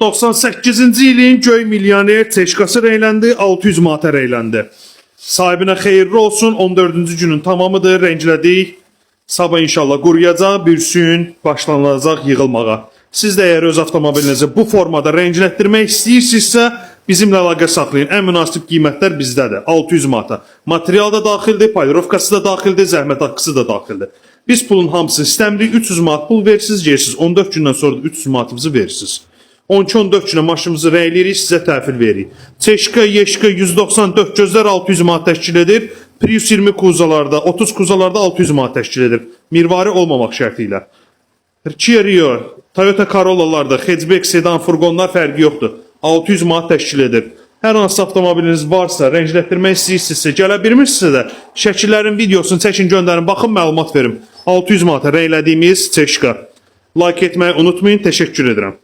98-ci ilin göy milyoner Teşkası reyləndi, 600 manata reyləndi. Sahibinə xeyirli olsun, 14-cü günün tamamıdır, rənglədik. Sabah inşallah quruyacaq, bürsün, başlanılacaq yığılmağa. Siz də əgər öz avtomobilinizi bu formada rənglətdirmək istəyirsinizsə, bizimlə əlaqə saxlayın. Ən münasib qiymətlər bizdədir, 600 manata. Material da daxildir, polirovkası da daxildir, zəhmət haqqısı da daxildir. Biz pulun hamısını istəmirik, 300 manat pul verirsiniz, gerirsiniz. 14 gündən sonra da 300 manatımızı verirsiniz. 12-14 günə maşınımızı rəyləyirik, sizə təhvil veririk. Çeşka, Yeşka 194 gözlər 600 manat təşkil edir. Prius 20 kuzalarda, 30 kuzalarda 600 manat təşkil edir. Mirvari olmamaq şərti ilə. Kia Rio, Toyota Corolla'larda, hatchback, sedan, furgonlar fərqi yoxdur. 600 manat təşkil edir. Hər hansı avtomobiliniz varsa, rənglətdirmək istəyirsinizsə, gələ bilmirsinizsə də, şəkillərin videosunu çəkin, göndərin, baxın, məlumat verim. 600 manata rənglədiyimiz Çeşka. Like etməyi unutmayın, təşəkkür edirəm.